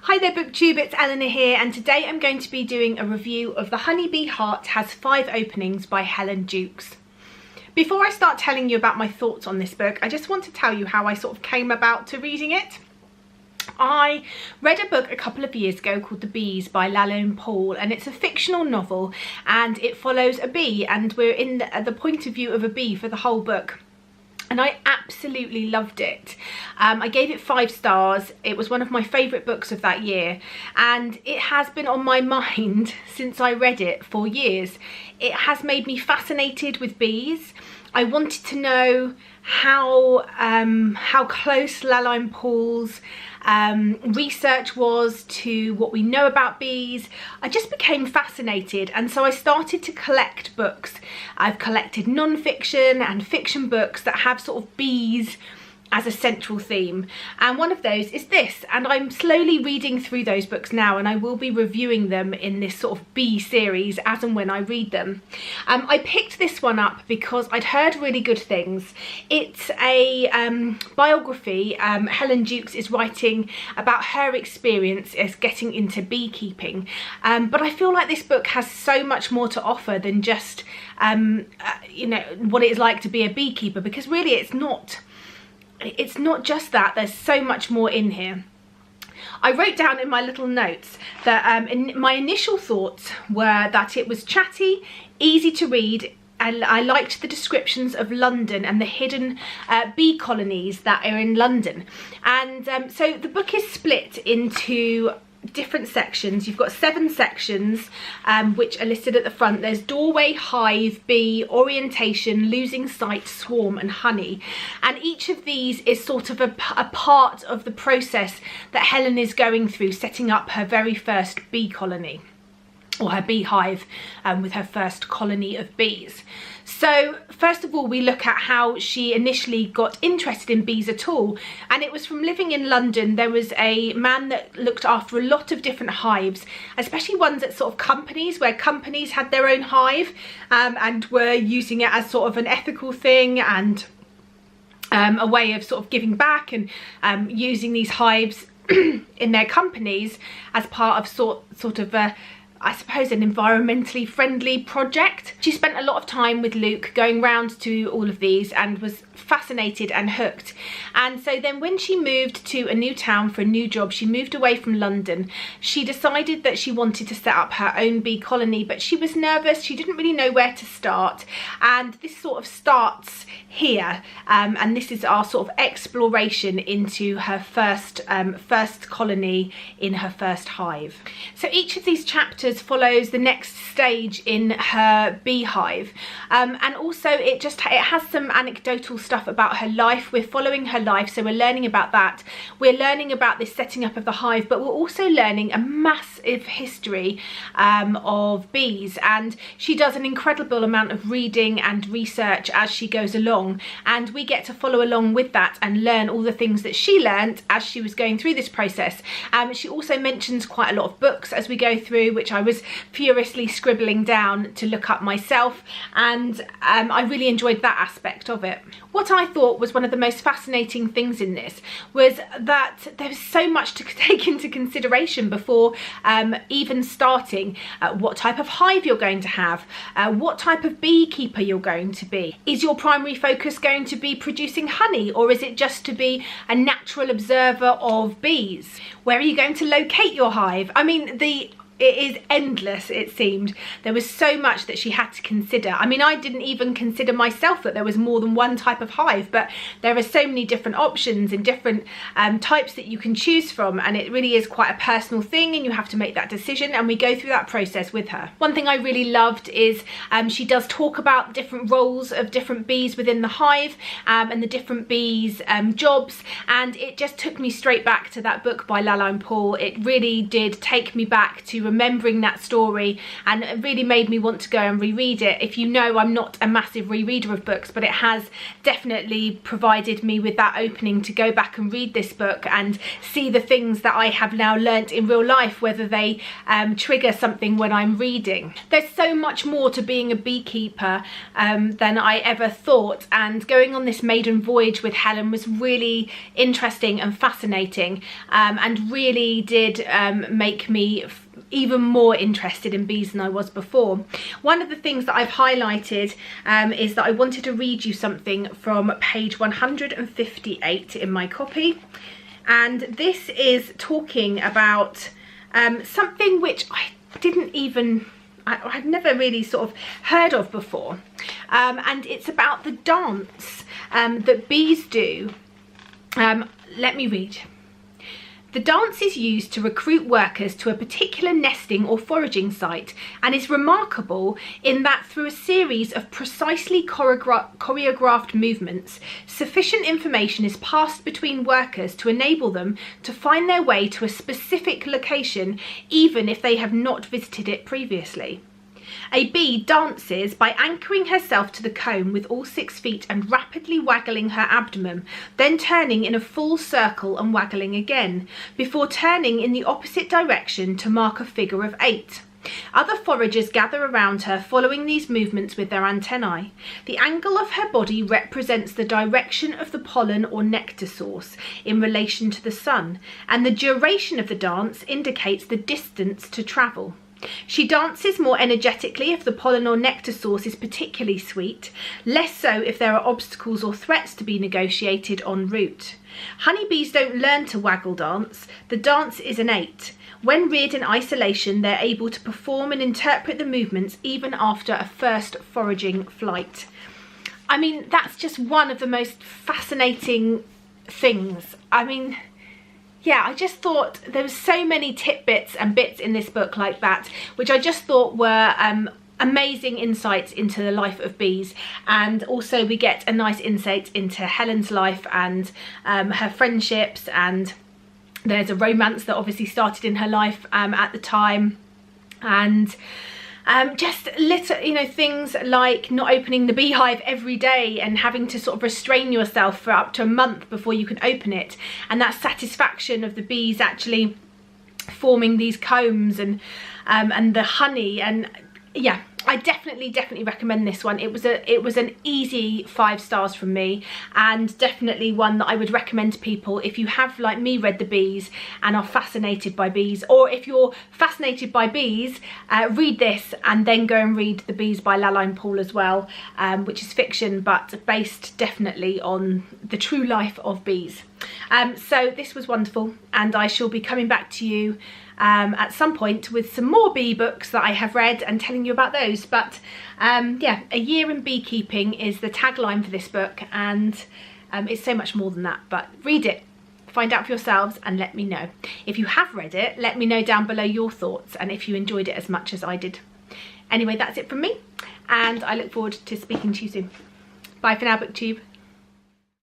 Hi there booktube, it's Eleanor here, and today I'm going to be doing a review of The Honeybee Heart Has 5 Openings by Helen Jukes. Before I start telling you about my thoughts on this book, I just want to tell you how I sort of came about to reading it. I read a book a couple of years ago called The Bees by Helen Jukes, and it's a fictional novel and it follows a bee, and we're in the point of view of a bee for the whole book. And I absolutely loved it. I gave it 5 stars. It was one of my favourite books of that year, and it has been on my mind since I read it for years. It has made me fascinated with bees. I wanted to know how close Helen Jukes' research was to what we know about bees. I just became fascinated, and so I started to collect books. I've collected non-fiction and fiction books that have sort of bees as a central theme, and one of those is this, and I'm slowly reading through those books now, and I will be reviewing them in this sort of bee series as and when I read them. I picked this one up because I'd heard really good things. It's a biography. Helen Jukes is writing about her experience as getting into beekeeping, but I feel like this book has so much more to offer than just you know, what it is like to be a beekeeper, because really it's not just that. There's so much more in here. I wrote down in my little notes that my initial thoughts were that it was chatty, easy to read, and I liked the descriptions of London and the hidden bee colonies that are in London. And so the book is split into different sections. You've got 7 sections which are listed at the front. There's doorway, hive, bee, orientation, losing sight, swarm and honey, and each of these is sort of a part of the process that Helen is going through, setting up her very first bee colony, or her beehive, with her first colony of bees. So first of all, we look at how she initially got interested in bees at all, and it was from living in London. There was a man that looked after a lot of different hives, especially ones at sort of companies, where companies had their own hive and were using it as sort of an ethical thing and a way of sort of giving back, and using these hives in their companies as part of sort of a, I suppose, an environmentally friendly project. She spent a lot of time with Luke going round to all of these and was fascinated and hooked. And so then when she moved to a new town for a new job, she moved away from London. She decided that she wanted to set up her own bee colony, but she was nervous. She didn't really know where to start. And this sort of starts here. And this is our sort of exploration into her first colony in her first hive. So each of these chapters follows the next stage in her beehive, and also it has some anecdotal stuff about her life. We're following her life, so we're learning about that. We're learning about this setting up of the hive, but we're also learning a massive history of bees, and she does an incredible amount of reading and research as she goes along, and we get to follow along with that and learn all the things that she learnt as she was going through this process. She also mentions quite a lot of books as we go through, which I was furiously scribbling down to look up myself, and I really enjoyed that aspect of it. What I thought was one of the most fascinating things in this was that there was so much to take into consideration before even starting. What type of hive you're going to have, what type of beekeeper you're going to be. Is your primary focus going to be producing honey, or is it just to be a natural observer of bees? Where are you going to locate your hive? I mean, it is endless, it seemed. There was so much that she had to consider. I mean, I didn't even consider myself that there was more than one type of hive, but there are so many different options and different types that you can choose from, and it really is quite a personal thing, and you have to make that decision, and we go through that process with her. One thing I really loved is she does talk about different roles of different bees within the hive, and the different bees' jobs, and it just took me straight back to that book by Helen Jukes. It really did take me back to remembering that story, and it really made me want to go and reread it. If you know, I'm not a massive rereader of books, but it has definitely provided me with that opening to go back and read this book and see the things that I have now learnt in real life, whether they trigger something when I'm reading. There's so much more to being a beekeeper than I ever thought, and going on this maiden voyage with Helen was really interesting and fascinating, and really did make me even more interested in bees than I was before. One of the things that I've highlighted is that I wanted to read you something from page 158 in my copy, and this is talking about something which I didn't even, I'd never really sort of heard of before, and it's about the dance that bees do. Let me read. The dance is used to recruit workers to a particular nesting or foraging site, and is remarkable in that through a series of precisely choreographed movements, sufficient information is passed between workers to enable them to find their way to a specific location, even if they have not visited it previously. A bee dances by anchoring herself to the comb with all 6 feet and rapidly waggling her abdomen, then turning in a full circle and waggling again, before turning in the opposite direction to mark a figure of 8. Other foragers gather around her, following these movements with their antennae. The angle of her body represents the direction of the pollen or nectar source in relation to the sun, and the duration of the dance indicates the distance to travel. She dances more energetically if the pollen or nectar source is particularly sweet, less so if there are obstacles or threats to be negotiated en route. Honeybees don't learn to waggle dance. The dance is innate. When reared in isolation, they're able to perform and interpret the movements even after a first foraging flight. I mean, that's just one of the most fascinating things. I mean, yeah, I just thought there was so many tidbits and bits in this book like that, which I just thought were amazing insights into the life of bees. And also we get a nice insight into Helen's life and her friendships, and there's a romance that obviously started in her life at the time, and just little, you know, things like not opening the beehive every day and having to sort of restrain yourself for up to a month before you can open it, and that satisfaction of the bees actually forming these combs and the honey. And yeah, I definitely recommend this one. It was an easy 5 stars from me, and definitely one that I would recommend to people if you have, like me, read the bees and are fascinated by bees, or if you're fascinated by bees, read this and then go and read The Bees by Laline Poole as well, which is fiction but based definitely on the true life of bees. So this was wonderful, and I shall be coming back to you at some point with some more bee books that I have read and telling you about those. But yeah, a year in beekeeping is the tagline for this book, and it's so much more than that. But read it, find out for yourselves, and let me know. If you have read it, let me know down below your thoughts and if you enjoyed it as much as I did. Anyway, that's it from me, and I look forward to speaking to you soon. Bye for now, BookTube.